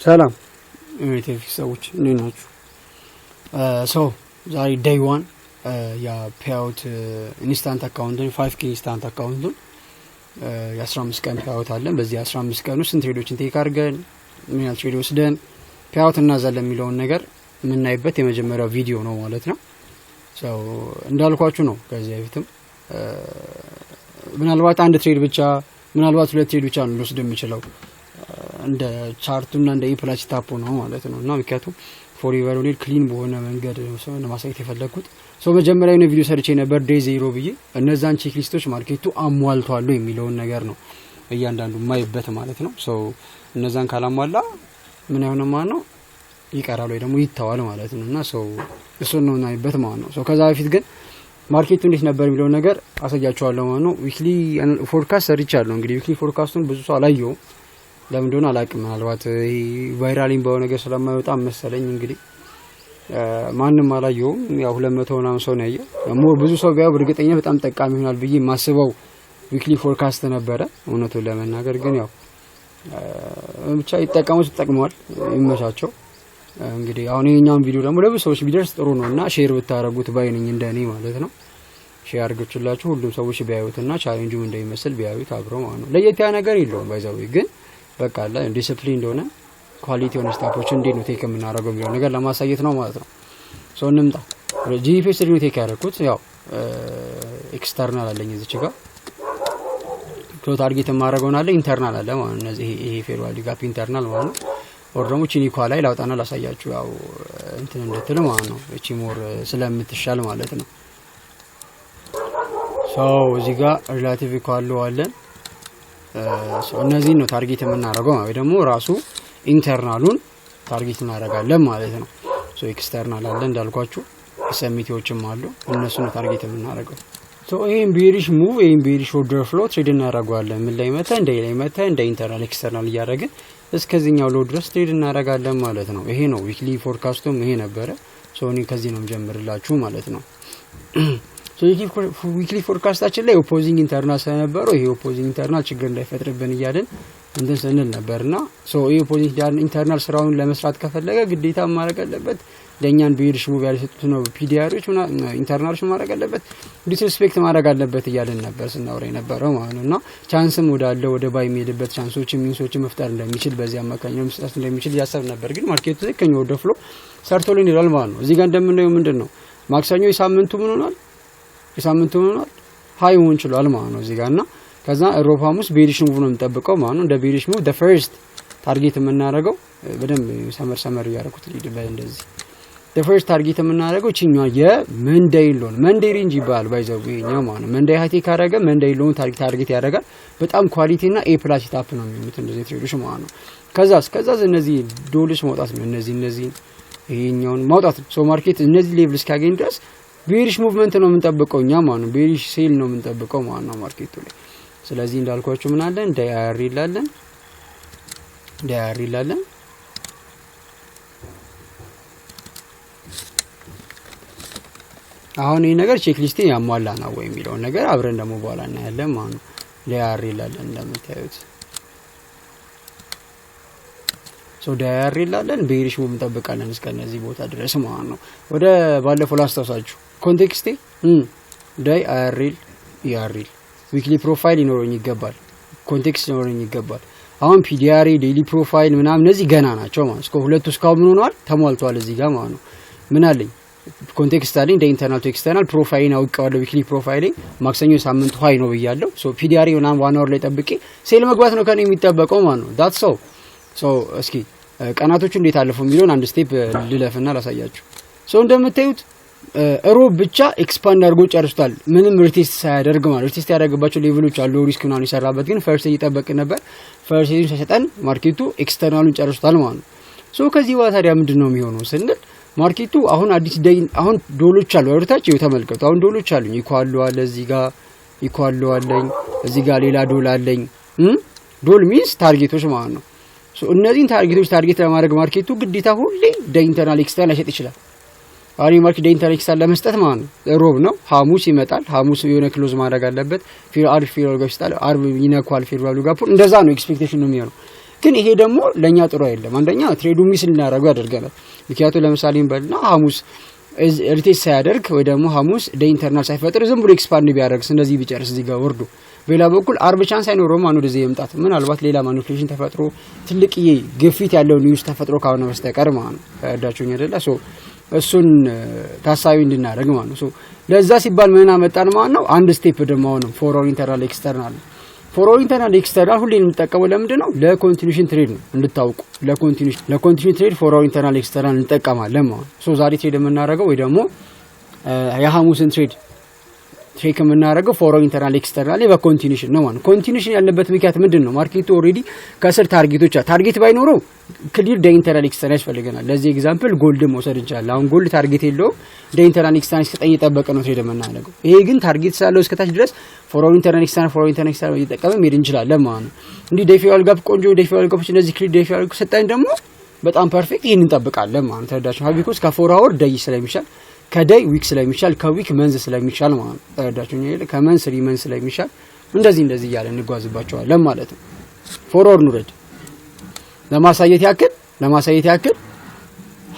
ሰላም ዩቲዩብ ሰዎች እንዴት ናችሁ? ዛሬ ዴይ 1 ያ ፔአውት ኢንስታንት አካውንትን 5k ኢንስታንት አካውንቱን የ15 ቀን ፔአውት አለን። በዚህ 15 ቀን ውስጥ ስንት ትሬዶችን ቴክ አድርገን ምን ያህል ትሬድ ወስደን ፔአውት እናዛለን የሚለውን ነገር የምናይበት የመጀመሪያው ቪዲዮ ነው ማለት ነው። እንዳልኳችሁ ነው ከዚህ በፊትም ምናልባት አንድ ትሬድ ብቻ ምናልባት ሁለት ትሬድ ብቻ ነው ልወስድ የምችለው እንደ ቻርቱና እንደ ኢፕላስ ታፖ ነው ማለት ነው። እና ምክንያቱም ፎርኤቨር ኦንሊ ክሊን በሆነ መንገድ ነው ለማሳየት የፈለኩት። መጀመሪያ ነው ቪዲዮ ሰርቼ ነበር ዴይ 0 ብዬ እነዛን ቼክ ሊስቶች ማርኬቱ አሟልቷል የሚለውን ነገር ነው እያንዳንዱ ማይበት ማለት ነው። እነዛን ካላሟላ ምን አይሆንም ማለት ነው ይቀራል ወይ ደግሞ ይተዋል ማለት ነው። እና እሱን ነው ማይበት ማለት ነው። ከዛ በፊት ግን ማርኬቱ እንዴት ነበር የሚለው ነገር አሳያችኋለሁ ማለት ነው። ዊክሊ ፎርካስት ሰርቻለሁ። እንግዲህ ዊክሊ ፎርካስቱን ብዙ ሰው አላየው ለምን እንደሆነ አላውቅም። ምናልባት ቫይራሊን ባው ነገር ስለማይወጣ መሰለኝ እንግዲህ ማንንም አላየውም። ያው 200 ምናምን ሰው ነው ያየው። ብዙ ሰው ቢያው እርግጠኛ በጣም ጠቃሚ ይሆናል ብዬ ማስበው ዊክሊ ፎርካስት ነበረ እውነቱን ለመናገር። ግን ያው ብቻ ይጠቀሙት ተጠቅመዋል ይመቻቸው። እንግዲህ አሁን የኛውን ቪዲዮ ደግሞ ለብዙ ሰዎች ቢደርስ ጥሩ ነውና ሼር ብታረጉት ባይነኝ እንደኔ ማለት ነው። ሼር አድርጉላችሁ ሁሉም ሰዎች ቢያዩትና ቻሌንጁ እንደሚመስል ቢያዩት አብረው ማለት ነው። ለየት ያለ ነገር የለውም ባይዛው ግን በቃ አለ ዲሲፕሊን እንደሆነ ኳሊቲ ሆነ ስታፖች እንዴት ነው ቴክ የምናደርገው የሚለው ነገር ለማሳየት ነው ማለት ነው። እንምጣ ጂፒኤስ ነው ቴክ ያደረኩት። ያው ኤክስተርናል አለኝ እዚች ጋር ታርጌት የማደርገው አለ ኢንተርናል አለ ማለት ነው። ይሄ ፌርዋል ጋፕ ኢንተርናል ማለት ነው። ወር ደግሞ ቺኒኳ ላይ ላውጣና ላሳያችሁ ያው እንትን እንደተለ ማለት ነው። እቺ ሞር ስለምትሻል ማለት ነው። እዚህ ጋር ሪላቲቭ ኢኳል አለን። እነዚህ ነው ታርጌት የምናደርገው ማለት ደግሞ ራሱ ኢንተርናሉን ታርጌት እናደርጋለን ማለት ነው። ኤክስተርናል አለ እንዳልኳችሁ ሰሚቲዎችም አሉ እነሱ ነው ታርጌት የምናደርገው። ይሄን ቤሪሽ ሙቭ ይሄን ቤሪሽ ኦርደር ፍሎ ትሬድ እናደርጋለን። ምን ላይ መተ እንደ ኢንተርናል ኤክስተርናል እያደረግን እስከዚህኛው ሎ ድረስ ትሬድ እናደርጋለን ማለት ነው። ይሄ ነው ዊክሊ ፎርካስቱም ይሄ ነበረ። እኔ ከዚህ ነው ጀምርላችሁ ማለት ነው። ዊክሊ ፎርካስታችን ላይ ኦፖዚንግ ኢንተርናል ስለነበረው ይሄ ኦፖዚንግ ኢንተርናል ችግር እንዳይፈጥርብን እያልን እንትን ስንል ነበርና ይሄ ኦፖዚንግ ኢንተርናል ስራውን ለመስራት ከፈለገ ግዴታ ማድረግ አለበት ለኛን ቤሪሽ ሙቭ ያልሰጡት ነው ፒዲአሮች ኢንተርናሎች ማድረግ አለበት ዲስሪስፔክት ማድረግ አለበት እያልን ነበር ስናወራ የነበረው ማለት ነውና ቻንስም ወደ ባይ የሚሄድበት ቻንሶች ሚንሶች መፍጠር እንደሚችል በዚህ አማካኝነት መስጠት እንደሚችል ያሰብ ነበር። ግን ማርኬቱ ከኛ ወደ ፍሎ ሰርቶልን ይላል ማለት ነው። እዚህ ጋር እንደምናየው ምንድነው ማክሰኞ የሳምንቱ ምን ሆኗል ሃይ ሆን ይችላል ማለት ነው እዚህ ጋርና ከዛ ሮብ ሐሙስ ቤሪሽ ሙቭ ነው የምንጠብቀው ማለት ነው። እንደ ቤሪሽ ሙቭ the first ታርጌት የምናደርገው በደንብ ሰመር ያደረኩት ሊድባይ እንደዚህ the first ታርጌት የምናደርገው ቺኛው የመንዴይ ሎን መንዴይ ሬንጅ ይባላል ባይዘው ይሄኛው ማለት ነው። መንዴይ ሃይ ቴክ አደረገ መንዴይ ሎን ታርጌት ያደርጋል። በጣም ኳሊቲ እና ኤ ፕላስ ታፕ ነው የሚሉት እንደዚህ ትሬዶች ማለት ነው። ከዛስ እነዚህ ዶሎች ማውጣት ነው እነዚህ ይሄኛውን ማውጣት ነው። ማርኬት እነዚህ ሌቭል እስካገኝ ድረስ ቤሪሽ ሙቭመንት ነው የምንጠብቀው እኛ ማለት ነው። ቤሪሽ ሴል ነው የምንጠብቀው ማለት ነው ማርኬቱ ላይ። ስለዚህ እንዳልኳችሁ ምን አለን ዳይአር ይላለን አሁን ይሄ ነገር ቼክ ሊስት ያሟላ ነው ወይ የሚለው ነገር አብረን ደግሞ በኋላ እናያለን ማለት ነው። ዳይአር ይላለን እንደምታዩት ዳይአር ይላለን ቤሪሽ ሙቭ እንጠብቃለን እስከነዚህ ቦታ ድረስ ማለት ነው። ወደ ባለፈው ላስታውሳችሁ ኮንቴክስቴ ዳይአር ኢአርኤል ዊክሊ ፕሮፋይል ይኖረኝ ይገባል ኮንቴክስት ይኖረኝ ይገባል። አሁን ፒዲአር ዴይሊ ፕሮፋይል ምናምን እነዚህ ገና ናቸው ማለት ነው። ሁለቱ እስካሁን ምን ሆነዋል ተሟልቷል እዚህ ጋር ማለት ነው። ምን አለኝ ኮንቴክስት አለኝ ኢንተርናል ቱ ኤክስተርናል ፕሮፋይልን አውቀዋለሁ። ዊክሊ ፕሮፋይል ማክሰኞ ሳምንቱ ሃይ ነው ብያለሁ። ፒዲአር ምናምን ዋን አወር ላይ ጠብቄ ሴል መግባት ነው ከኔ የሚጠበቀው ማለት ነው። ዳትስ እስኪ ቀናቶቹ እንዴት አለፉ የሚለውን አንድ ስቴፕ ልለፍና ላሳያችሁ። እንደምታዩት ሮብ ብቻ ኤክስፓንድ አድርጎ ጨርሷል ምንም ሪቴስት ሳያደርግ ማለት ሪቴስት ያደረገባቸው ሌቭሎች አሉ ሪስክ ምናምን ይሰራበት ግን ፈርስት እየጠበቅ ነበር ፈርስት ሲሰጠን ማርኬቱ ኤክስተርናሉን ጨርሷል ማለት ነው። ከዚህ በኋላ ታዲያ ምንድነው የሚሆነው ስንል ማርኬቱ አሁን አዲስ አሁን ዶሎች አሉ ወርታቸው ተመልከቱ። አሁን ዶሎች አሉኝ ኢኳል አለ እዚህ ጋር ኢኳል አለኝ እዚህ ጋር ሌላ ዶል አለኝ ዶል ሚንስ ታርጌቶች ማለት ነው። እነዚህን ታርጌቶች ታርጌት ለማድረግ ማርኬቱ ግዴታ ሁሌ ኢንተርናል ኤክስተርናል ሊሰጥ ይችላል። አሪ ማርኬት ኢንተርናል ኤክስተርናል ለመስጠት ማለት ነው ሮብ ነው ሐሙስ ይመጣል ሐሙስ የሆነ ክሎዝ ማድረግ አለበት ፊር ጋር ይስጣል አርብ ይነኳል ፌር ቫልዩ ጋር እንደዛ ነው ኤክስፔክቴሽን ነው የሚሆነው። ግን ይሄ ደግሞ ለኛ ጥሩ አይደለም። አንደኛ ትሬዱ ሚስ እናደርገው ያደርገናል። ምክንያቱም ለምሳሌ እንበልና ሐሙስ ሪቴስት ሳያደርግ ወይ ደግሞ ሐሙስ ደ ኢንተርናል ሳይፈጥር ዝም ብሎ ኤክስፓንድ ቢያደርግስ እንደዚህ ቢጨርስ እዚህ ጋር ወርዶ በሌላ በኩል አርብ ቻንስ አይኖረው ማን ወደዚህ ይምጣት ምናልባት ሌላ ማኒፑሌሽን ተፈጥሮ ትልቅዬ ግፊት ያለው ኒውስ ተፈጥሮ ካሁን በስተቀር ማለት ነው። ታዳችሁኝ አይደለ? ሶ እሱን ታሳቢ እንድናደርግ ማለት ነው። ሶ ለዛ ሲባል ምን አመጣን ማለት ነው? አንድ ስቴፕ ደግሞ አሁን ፎር ኦል ኢንተርናል ኤክስተርናል ፎር ኢንተርናል ኤክስተርናል ሁሌ እንጠቀመው ለምንድን ነው? ለኮንቲኒዩሽን ትሬድ ነው እንድታውቁ። ለኮንቲኒዩሽን ትሬድ ፎር ኢንተርናል ኤክስተርናል እንጠቀማለን ማለት ነው። ሶ ዛሬ ትሬድ የምናደርገው ወይ ደግሞ የሐሙስን ትሬድ የምናደርገው ፎር ኢንተርናል ኤክስተርናል በኮንቲኒዩሽን ነው ማለት ነው። ኮንቲኒዩሽን ያለበት ምክንያት ምንድን ነው? ማርኬቱ ኦልሬዲ ከስር ታርጌት ባይኖረው ክሊር ደ ኢንተርናል ኤክስተርናል ያስፈልገናል። ለዚህ ኤግዛምፕል ጎልድ መውሰድ እንችላለን። አሁን ጎልድ ታርጌት የለውም፣ ደ ኢንተርናል ኤክስተርናል እስከ እየጠበቀ ነው ትሬድ የምናደርገው። ይሄ ግን ታርጌት ስላለው እስከታች ድረስ ፎር ኢንተርናል ኤክስተርናል እየተጠቀመ መሄድ እንችላለን ማለት ነው። እንዲህ ዴፊዋል ጋፕ ቆንጆ ዴፊዋል ጋፖች እንደዚህ ክሊር ዴፊዋል ጋፕ ሰጣኝ ደግሞ በጣም ፐርፌክት ይሄን እንጠብቃለን ማለት ነው። ተረዳችሁ? ቢኮዝ ከፎር አወር ደይ ስለሚሻል ከደይ ዊክ ስለሚሻል ከዊክ መንዝ ስለሚሻል ማለት ነው። ተረዳችሁኝ? ከመንዝ 3 መንዝ ስለሚሻል እንደዚህ እያለ እንጓዝባቸዋለን ማለት ነው። ፎርወርድ ኑረድ ለማሳየት ያክል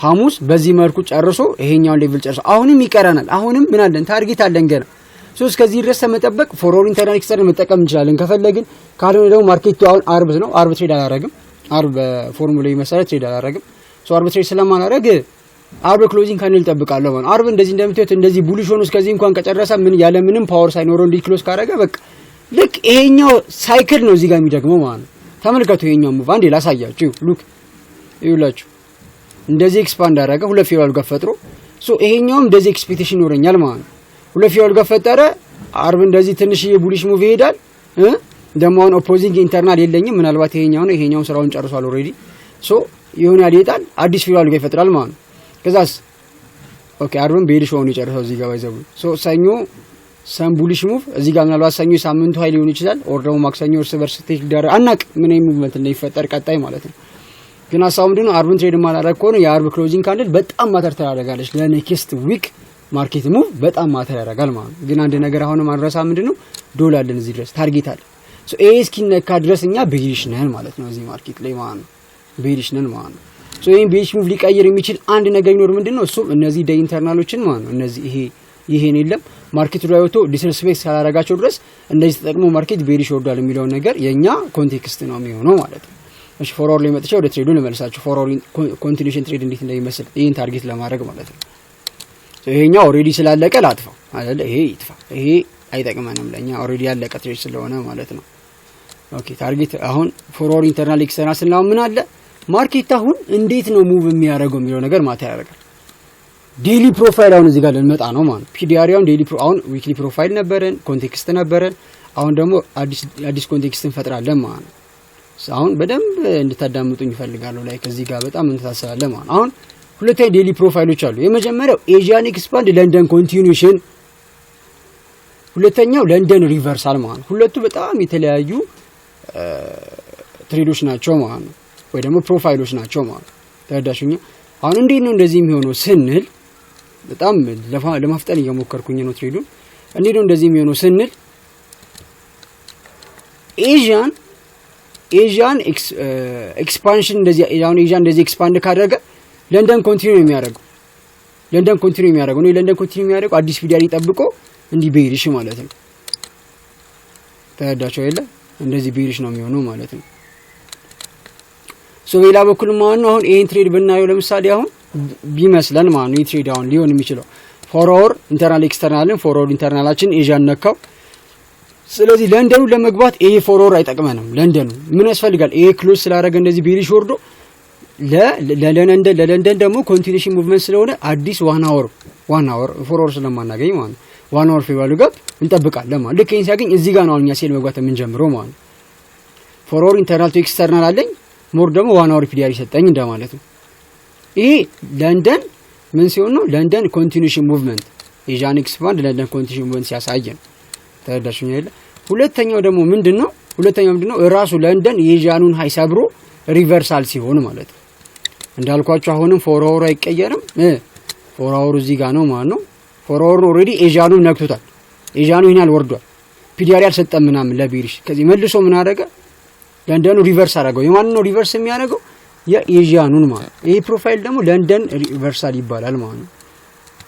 ሐሙስ በዚህ መልኩ ጨርሶ ይሄኛውን ሌቭል ጨርሶ አሁንም ይቀረናል። አሁንም ምን አለን? ታርጌት አለን ገና። ሶ እስከዚህ ድረስ ተመጠበቅ ፎርወርድ ኢንተርናል ኤክስተርናል መጠቀም እንችላለን ከፈለግን። ካልሆነ ደግሞ ማርኬቱ አሁን አርብ ነው። አርብ ትሬድ አላረግም። አርብ በፎርሙላው መሰረት ትሬድ አላረግም። ሶ አርብ ትሬድ ስለማላረግ አርብ ክሎዚንግ ካንል ተጠብቃለሁ ማለት አርብ እንደዚህ እንደምትዩት እንደዚህ ቡሊሽ ሆኖ እስከዚህ እንኳን ከጨረሰ ምን ያለ ምንም ፓወር ሳይኖረው እንዲ ክሎዝ ካረገ በቃ ልክ ይሄኛው ሳይክል ነው እዚህ ጋር የሚደግመው ማለት ነው። ተመልከቱ ይሄኛው ሙቭ አንዴ ላሳያችሁ። ሉክ ይውላችሁ እንደዚህ ኤክስፓንድ አደረገ ሁለት ፊውል ጋር ፈጥሮ ሶ ይሄኛውም እንደዚህ ኤክስፔክቴሽን ይኖረኛል ማለት ነው። ሁለት ፊውል ጋር ፈጠረ አርብ እንደዚህ ትንሽዬ ቡሊሽ ሙቭ ይሄዳል። ደግሞ አሁን ኦፖዚንግ ኢንተርናል የለኝም ምናልባት ይሄኛው ስራውን ጨርሷል ኦሬዲ። ሶ ይሆናል ይጣል አዲስ ፊውል ጋር ይፈጥራል ማለት ነው። ከዛስ ኦኬ አርብም ቤሊሽ ሆኖ ይጨርሳው እዚህ ጋር ባይዘው ሶ ሰኞ ሰም ቡሊሽ ሙቭ እዚህ ጋር ምናልባት ሰኞ ሳምንቱ ኃይል ሊሆን ይችላል ኦር ደግሞ ማክሰኞ እርስ በርስ ቴክ ዳር አናቅ ምን ሙቭመንት እንደሚፈጠር ቀጣይ ማለት ነው። ግን ሀሳቡ ምንድነው? አርብን ትሬድ ማላረግ ከሆነ የአርብ ክሎዚንግ ካንድል በጣም ማተር ታደርጋለች ለኔክስት ዊክ ማርኬት ሙቭ በጣም ማተር ያደርጋል ማለት ነው። ግን አንድ ነገር አሁን ማድረሳ ምንድነው? ዶላር አለን እዚህ ድረስ ታርጌት አለ። ሶ ኤ እስኪነካ ድረስ እኛ ቤሊሽ ነን ማለት ነው እዚህ ማርኬት ላይ ማለት ነው። ቤሊሽ ነን ማለት ነው። ሶ ይሄን ቤሊሽ ሙቭ ሊቀየር የሚችል አንድ ነገር ይኖር ምንድነው? እሱም እነዚህ ደ ኢንተርናሎችን ማለት ነው እነዚህ ይሄን የለም ማርኬቱ ላይ ወጥቶ ዲስሪስፔክት ሳላረጋቸው ድረስ እንደዚህ ተጠቅሞ ማርኬት ቤሊሽ ወርዷል የሚለው ነገር የኛ ኮንቴክስት ነው የሚሆነው ማለት ነው። እሺ ፎርወርድ ላይ መጥቼ ወደ ትሬዱ ልመልሳችሁ። ፎርወርድ ኮንቲኒዩሽን ትሬድ እንዴት እንደሚመስል ይሄን ታርጌት ለማድረግ ማለት ነው። ይሄኛው ኦሬዲ ስላለቀ ላጥፋው አይደለ? ይሄ ይጥፋ፣ ይሄ አይጠቅመንም ለኛ ኦሬዲ ያለቀ ትሬድ ስለሆነ ማለት ነው። ኦኬ ታርጌት አሁን ፎርወርድ ኢንተርናል ኤክስተርናል ስናው ምን አለ ማርኬት አሁን እንዴት ነው ሙቭ የሚያደርገው የሚለው ነገር ማተር ያደርጋል። ዴሊ ፕሮፋይል አሁን እዚህ ጋር ልንመጣ ነው ማለት ፒዲአር አሁን ዴሊ አሁን ዊክሊ ፕሮፋይል ነበረን፣ ኮንቴክስት ነበረን። አሁን ደግሞ አዲስ ኮንቴክስት እንፈጥራለን ማለት ነው። አሁን በደንብ እንድታዳምጡኝ ይፈልጋለሁ። ላይ ከዚህ ጋር በጣም እንተሳሰላለን ማለት አሁን ሁለተኛ ዴሊ ፕሮፋይሎች አሉ። የመጀመሪያው ኤዥያን ኤክስፓንድ ለንደን ኮንቲኒዩሽን፣ ሁለተኛው ለንደን ሪቨርሳል ማለት ሁለቱ በጣም የተለያዩ ትሬዶች ናቸው ማለት ነው፣ ወይ ደግሞ ፕሮፋይሎች ናቸው ማለት ተረዳሽኝ? አሁን እንዴት ነው እንደዚህ የሚሆነው ስንል በጣም ለማፍጠን እየሞከርኩኝ ነው ትሬዱን። እንዴት ነው እንደዚህ የሚሆነው ስንል ኤዥያን ኤክስፓንሽን እንደዚህ አሁን ኤዥያን እንደዚህ ኤክስፓንድ ካደረገ ለንደን ኮንቲኒዩ የሚያደርገው ነው። ለንደን ኮንቲኒዩ የሚያደርገው አዲስ ቪዲዮ ጠብቆ እንዲህ ቤሪሽ ማለት ነው። ተረዳችሁ አይደለ? እንደዚህ ቤሪሽ ነው የሚሆነው ማለት ነው። ሶ ሌላ በኩል ማለት ነው አሁን ይሄን ትሬድ ብናየው ለምሳሌ አሁን ቢመስለን ማለት ነው ትሬድ አሁን ሊሆን የሚችለው ፎርወርድ ኢንተርናል ኤክስተርናልን ፎርወርድ ኢንተርናላችን ኤዥያን ነካው። ስለዚህ ለንደኑ ለመግባት ይሄ ፎርወርድ አይጠቅመንም። ለንደኑ ምን ያስፈልጋል? ይሄ ክሎዝ ስላደረገ እንደዚህ ቤሪሽ ወርዶ ለለንደን ደግሞ ኮንቲኒዩሽን ሙቭመንት ስለሆነ አዲስ ዋን አወር ፎርወርድ ስለማናገኝ ማለት ነው ዋን አወር ፌቫሉ ጋር እንጠብቃለን ማለት ልክ ይሄን ሲያገኝ እዚህ ጋር ነው እኛ ሴል መግባት የምንጀምረው ማለት ነው። ፎርወርድ ኢንተርናል ቱ ኤክስተርናል አለኝ ሞር ደግሞ ዋን አወር ፒዲአር ይሰጠኝ እንደማለት ነው። ይሄ ለንደን ምን ሲሆን ነው? ለንደን ኮንቲኒዩሽን ሙቭመንት ኤዥያን ኤክስፓንድ ለንደን ኮንቲኒዩሽን ሙቭመንት ሲያሳየን ተረዳሽኝ አይደል? ሁለተኛው ደግሞ ምንድነው? ራሱ ለንደን የኤዥያኑን ሃይ ሰብሮ ሪቨርሳል ሲሆን ማለት ነው። እንዳልኳችሁ አሁንም ፎርወርድ አይቀየርም። ፎርወርድ እዚህ ጋር ነው ማለት ነው። ፎርወርድ ኦሬዲ ኤዥያኑን ነክቶታል። ኤዥያኑ ይናል ወርዷል። ፒዲአር ያልሰጠም ምናምን ለቤሪሽ ከዚህ መልሶ ምን አደረገ? ለንደኑ ሪቨርስ አደረገው። የማን ነው ሪቨርስ የሚያደርገው? የኤዥያኑን ማለት። ይሄ ፕሮፋይል ደግሞ ለንደን ሪቨርሳል ይባላል ማለት ነው።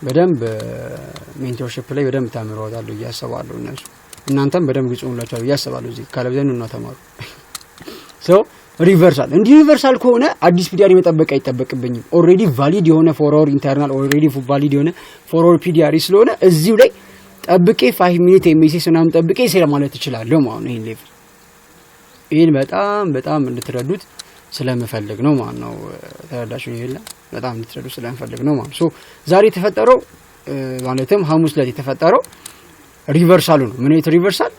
በደንብ ሜንቶርሺፕ ላይ በደንብ ታምረዋታል እያሰባለሁ እነሱ እናንተም በደንብ ግጹላችሁ እያሰባለሁ እዚህ ካለብዘን ነው ተማሩ። ሶ ሪቨርሳል እንዲህ ሪቨርሳል ከሆነ አዲስ ፒዲአር መጠበቅ አይጠበቅብኝም። ኦሬዲ ቫሊድ የሆነ ፎር አወር ኢንተርናል ኦሬዲ ቫሊድ የሆነ ፎር አወር ፒዲአር ስለሆነ እዚሁ ላይ ጠብቄ 5 ሚኒት ኤምኤስኤስ ምናምን ጠብቄ ሴል ማለት እችላለሁ ማለት ነው። ይሄን ሌቭል ይሄን በጣም እንድትረዱት ስለምፈልግ ነው ማለት ነው። ተረዳችሁ? ይሄላ በጣም እንድትረዱት ስለምፈልግ ነው ማለት ነው። ሶ ዛሬ የተፈጠረው ማለትም ሐሙስ ላይ የተፈጠረው ሪቨርሳሉ ነው። ምን አይነት ሪቨርሳል?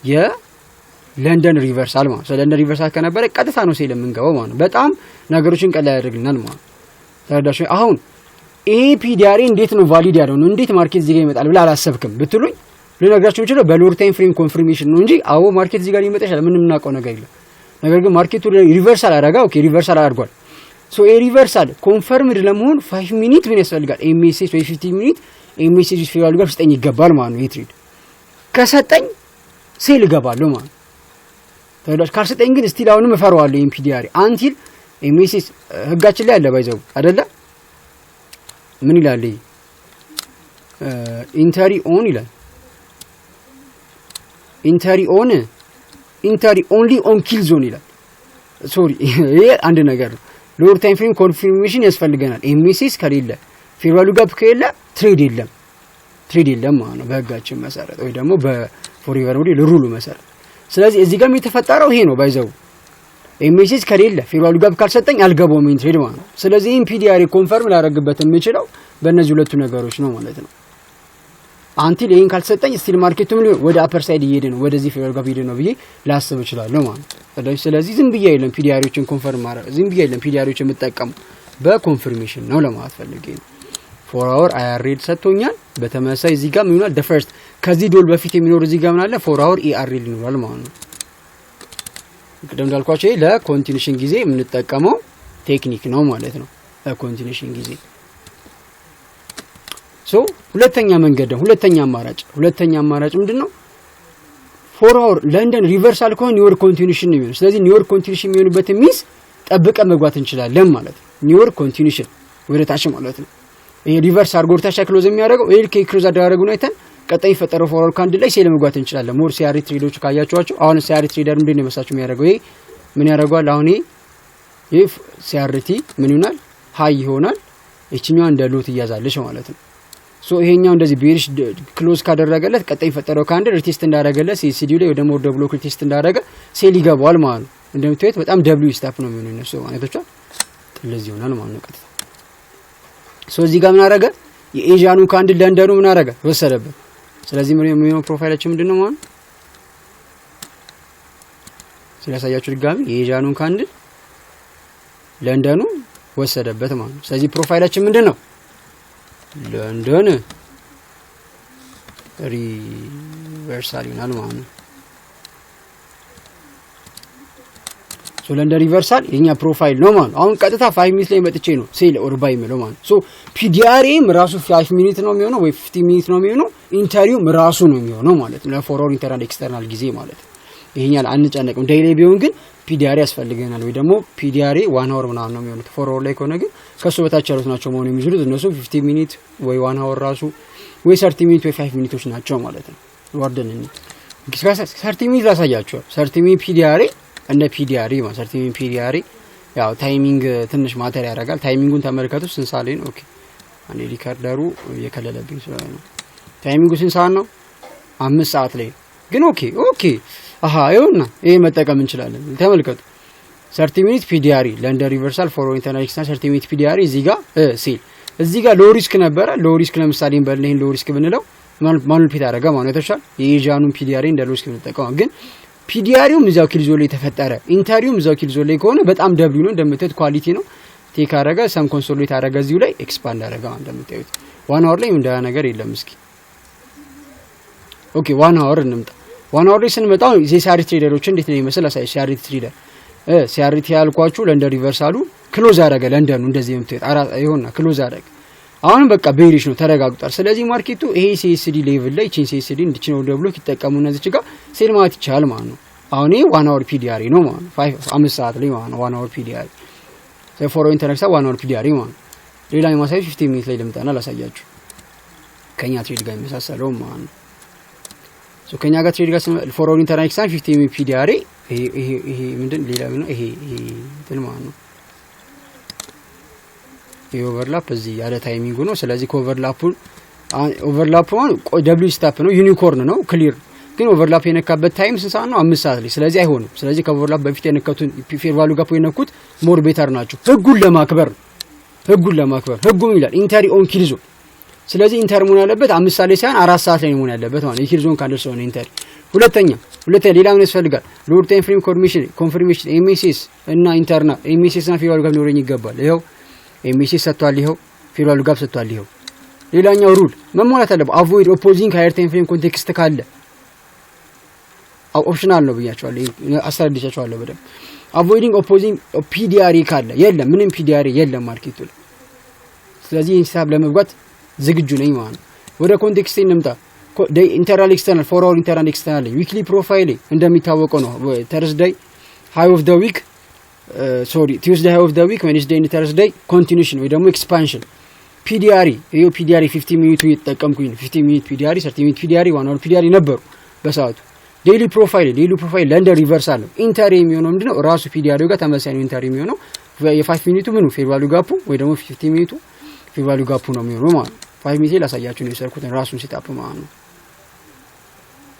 የለንደን ሪቨርሳል ማለት ነው። ለንደን ሪቨርሳል ከነበረ ቀጥታ ነው ሴል የምንገባው ማለት ነው። በጣም ነገሮችን ቀላል ያደርግልናል ማለት ነው። ተረዳችሁ? አሁን ይሄ ፒዲአር እንዴት ነው ቫሊድ ያለው ነው እንዴት ማርኬት እዚህ ጋር ይመጣል ብላ አላሰብክም ብትሉኝ ልነግራችሁ የምችለው በሎር ታይም ፍሬም ኮንፈርሜሽን ነው እንጂ አዎ ማርኬት እዚህ ጋር ይመጣ ይችላል ምንም እናውቀው ነገር የለም። ነገር ግን ማርኬቱ ሪቨርሳል አደረጋ። ኦኬ ሪቨርሳል አድርጓል። ሶ ኤ ሪቨርሳል ኮንፈርምድ ለመሆን 5 ሚኒት ምን ያስፈልጋል? ኤምኤስኤስ ወይ 50 ሚኒት ኤምኤስኤስ ፊጋሉ ጋር ስጠኝ ይገባል ማለት ነው። ይሄ ትሬድ ከሰጠኝ ሴል እገባለሁ ማለት ነው። ተወዳጅ ካልሰጠኝ ግን ስቲል አሁንም እፈራዋለሁ። ይሄን ፒዲአር አንቲል ኤምኤስኤስ ህጋችን ላይ አለ ባይዘው አይደለ? ምን ይላል? ኢንተሪ ኦን ይላል። ኢንተሪ ኦንሊ ኦን ኪል ዞን ይላል። ሶሪ ይሄ አንድ ነገር ነው። ሎወር ታይም ፍሬም ኮንፊርሜሽን ያስፈልገናል። ኤምኤስኤስ ከሌለ ፌርቫሉ ጋፕ ከሌለ ትሬድ የለም ማለት ነው በህጋችን መሰረት ወይ ደግሞ በፎሬቨር ሞዴል ሩሉ መሰረት። ስለዚህ እዚህ ጋር የተፈጠረው ይሄ ነው ባይዘው ኤምኤስኤስ ከሌለ ፌርቫሉ ጋፕ ካልሰጠኝ አልገባውም ኢን ትሬድ ማለት ነው። ስለዚህ ኢን ፒዲአር ኮንፈርም ላደርግበት የምችለው በእነዚህ ሁለቱ ነገሮች ነው ማለት ነው። አንቲል ይሄን ካልሰጠኝ ስቲል ማርኬቱም ወደ አፐር ሳይድ እየሄደ ነው ወደዚህ ፌቨር ጋር እየሄደ ነው ብዬ ላስብ እችላለሁ ማለት ነው። ስለዚህ ዝም ብዬ አይደለም ፒዲአሮችን ኮንፈርም ማድረግ ዝም ብዬ አይደለም ፒዲአሮችን የምጠቀም በኮንፈርሜሽን ነው ለማለት ፈልጌ ነው። 4 አወር አይአርኤል ሰጥቶኛል። በተመሳሳይ እዚህ ጋር ምን ይሆናል? the first ከዚህ ዶል በፊት የሚኖር እዚህ ጋር ምን አለ? 4 አወር ኢአርኤል ይኖራል ማለት ነው። ቅድም እንዳልኳችሁ ይሄ ለኮንቲኒዩሽን ጊዜ የምንጠቀመው ቴክኒክ ነው ማለት ነው። ለኮንቲኒዩሽን ጊዜ ሶ ሁለተኛ መንገድ ነው። ሁለተኛ አማራጭ ምንድነው? 4 አወር ለንደን ሪቨርሳል ከሆነ ኒውዮርክ ኮንቲኒዩሽን ነው የሚሆነው። ስለዚህ ኒውዮርክ ኮንቲኒዩሽን የሚሆንበት ሚስ ጠብቀን መግባት እንችላለን ማለት ነው። ኒውዮርክ ኮንቲኒዩሽን ወደ ታች ማለት ነው። ይሄ ሪቨርስ አድርጎ ወደ ታች ክሎዝ የሚያደርገው ይሄ ክሎዝ አደረገው ነው አይተን ቀጣይ ፈጠረው ፎርወርድ ካንድ ላይ ሴል መግባት እንችላለን። ሞር ሲአር ትሬዶች ካያችኋቸው አሁን ሲአር ትሬደር ምንድነው የመሳችሁ የሚያደርገው? ይሄ ምን ያደርጋል? አሁን ይሄ ሲአርቲ ምን ይሆናል? ሃይ ይሆናል። እቺኛው እንደ ሎት ይያዛለች ማለት ነው። ሶ ይሄኛው እንደዚህ ቤሪሽ ክሎዝ ካደረገለት ቀጣይ ፈጠረው ካንድ ሪቴስት እንዳደረገለት ሲሲዲ ላይ ወደ ሞር ደብሎ ሪቴስት እንዳደረገ ሴል ይገባዋል ማለት ነው። እንደምታዩት በጣም ደብሊው ስታፕ ነው የሚሆነው እነሱ ማለቶች እንደዚህ ይሆናል ማለት ነው። ቀጥታ ሶ እዚህ ጋር ምን አደረገ? የኤዥያኑ ካንድ ለንደኑ ምን አደረገ? ወሰደበት። ስለዚህ ምን የሚሆነው ፕሮፋይላችን ምንድነው ማለት ነው? ስለያሳያችሁ ድጋሚ የኤዥያኑ ካንድ ለንደኑ ወሰደበት ማለት ነው። ስለዚህ ፕሮፋይላችን ምንድነው? ለንደን ሪቨርሳል ይሆናል ማለት ነው። ሶ ለንደን ሪቨርሳል የኛ ፕሮፋይል ነው ማለት ነው። አሁን ቀጥታ 5 ሚኒት ላይ መጥቼ ነው ሴል ኦር ባይ የሚለው ማለት ነው። ሶ ፒዲአርም ራሱ 5 ሚኒት ነው የሚሆነው ወይ 50 ሚኒት ነው የሚሆነው። ኢንተሪውም ራሱ ነው የሚሆነው ማለት ነው። ለፎር አወር ኢንተርናል ኤክስተርናል ጊዜ ማለት ነው። ይሄኛል አንጨነቅም። ዴይሊ ቢሆን ግን ፒዲአር ያስፈልገናል ወይ ደግሞ ፒዲአር 1 አወር ምናምን ነው የሚሆነው። ፎር አወር ላይ ከሆነ ግን ከሱ በታች ያሉት ናቸው መሆን የሚችሉት እነሱ 50 ሚኒት ወይ 1 አወር ራሱ ወይ 30 ሚኒት ወይ 5 ሚኒቶች ናቸው ማለት ነው። ወርደን እንዴ 30 ሚኒት ላሳያችሁ። 30 ሚኒት ፒዲአር እንደ ፒዲአር ማለት 30 ሚኒት ፒዲአር ያው ታይሚንግ ትንሽ ማተር ያደርጋል። ታይሚንጉን ተመልከቱ። ስንት ሰዓት ላይ ነው? ኦኬ አንዴ ሪከርደሩ እየከለለብኝ ስለሆነ ነው። ታይሚንጉ ስንት ሰዓት ነው? 5 ሰዓት ላይ ግን ኦኬ አሃ ይሁንና ይሄ መጠቀም እንችላለን። ተመልከቱ 30 ሚኒት ፒዲአር ለንደን ሪቨርሳል ፎር ኢንተርናል ኤክስተርናል 30 ሚኒት ፒዲአር እዚህ ጋር ሴል እዚህ ጋር ሎ ሪስክ ነበረ። ሎ ሪስክ ለምሳሌ በልህን ሎ ሪስክ ብንለው ማኑፕሌት አደረገ ማለት ነው። የኤዥያኑን ፒዲአር እንደ ሎ ሪስክ ብንጠቀም ግን ፒዲአሪውም እዛው ኪል ዞን ላይ ተፈጠረ። ኢንተሪውም እዛው ኪል ዞን ላይ ከሆነ በጣም ደብሊው ነው እንደምታዩት ኳሊቲ ነው። ቴክ አደረገ ሰም ኮንሶሊዴት አደረገ እዚሁ ላይ ኤክስፓንድ አደረገ እንደምታዩት። 1 አወር ላይ ምን ዳያ ነገር የለም። እስኪ ኦኬ 1 አወር እንምጣ። 1 አወር ላይ ስንመጣ ሲአር ትሬደሮች እንዴት ነው ይመስል አሳይ። ሲአር ትሬደር ሲአርቲ ያልኳችሁ ለንደን ሪቨርሳሉ ክሎዝ አደረገ። ለንደኑ እንደዚህ የምትሄድ ይሆንና ክሎዝ አደረገ። አሁን በቃ ቤሪሽ ነው ተረጋግጧል። ስለዚህ ማርኬቱ ይሄ ሲኤስዲ ሌቭል ላይ ቺን ሲኤስዲ እንድች ነው ደብሎ ይተቀሙ እነዚህ ጋር ሴል ማለት ይቻላል ማለት ነው። አሁን 1 hour PDR ነው ማለት ነው 5 ሰዓት ላይ ማለት ነው 1 hour PDR ፎሮ ኢንተርኔክስ 1 hour PDR ማለት ነው ሌላ የማሳይ 15 ሚኒት ላይ ልምጣና ላሳያችሁ ከኛ ትሬድ ጋር የሚመሳሰለው ማለት ነው ሶ ከኛ ጋር ትሬድ ጋር ፎሮ ኢንተርኔክስ 15 ሚኒት PDR ይሄ ምንድን ሌላ ነው ይሄ እንትን ማለት ነው የኦቨርላፕ እዚህ ያለ ታይሚንግ ነው ስለዚህ ኦቨርላፕ ደብሊው ስታፕ ነው ዩኒኮርን ነው ክሊር ግን ኦቨርላፕ የነካበት ታይም ስንት ሰዓት ነው 5 ሰዓት ላይ ስለዚህ አይሆንም ስለዚህ ከኦቨርላፕ በፊት የነካቱን ፌር ቫልዩ ጋፕ የነኩት ሞር ቤተር ናቸው ህጉን ለማክበር ህጉ ይላል ኢንተሪ ኦን ኪል ዞን ስለዚህ ኢንተር መሆን ያለበት 5 ሰዓት ላይ ሳይሆን 4 ሰዓት ላይ መሆን ያለበት ማለት የኪል ዞን ካለ ሰው ነው ኢንተሪ ሁለተኛ ሌላ ምን ያስፈልጋል ሎድ ታይም ፍሬም ኮንፊርሜሽን ኤምኤስኤስ እና ኢንተርና ኤምኤስኤስ እና ፌር ቫልዩ ጋፕ ሊኖረኝ ይገባል ይሄው ኤምኤስኤስ ሰጥቷል ይሄው ፌር ቫልዩ ጋፕ ሰጥቷል ይሄው ሌላኛው ሩል መሟላት አለበት አቮይድ ኦፖዚንግ ሃየር ታይም ፍሬም ኮንቴክስት ካለ ኦፕሽናል ነው ብያቸዋለሁ አስተዳድቻቸዋለሁ በደም አቮይዲንግ ኦፖዚንግ PDR ካለ የለም ምንም PDR የለም ማርኬቱ ላይ ስለዚህ ሂሳብ ለመግባት ዝግጁ ነኝ ማለት ወደ ኮንቴክስት እንምጣ ኢንተርናል ኤክስተርናል ፎር ኦል ኢንተርናል ኤክስተርናል ዊክሊ ፕሮፋይል እንደሚታወቀው ነው ተርስዳይ ሃይ ኦፍ ዘ ዊክ ቲውስዳይ ሃይ ኦፍ ዘ ዊክ ዌድnesday ኤንድ ተርስዳይ ኮንቲኒዩሽን ወይ ደግሞ ኤክስፓንሽን PDR ይሄው PDR 15 ሚኒት እየተጠቀምኩኝ 15 ሚኒት PDR 30 ሚኒት PDR 1 hour PDR ነበሩ በሰዓቱ ዴይሊ ፕሮፋይል ለንደር ሪቨርሳል ነው ኢንተሪ የሚሆነው ምንድነው ራሱ PDR ጋር ተመሳሳይ ነው ኢንተሪ የሚሆነው የ5 ሚኒቱ ምኑ ፌር ቫልዩ ጋፑ ወይ ደግሞ 15 ሚኒቱ ፌር ቫልዩ ጋፑ ነው የሚሆነው ማለት 5 ሚኒት ላሳያችሁ ነው የሰርኩትን ራሱን ሲጣፕ ማለት ነው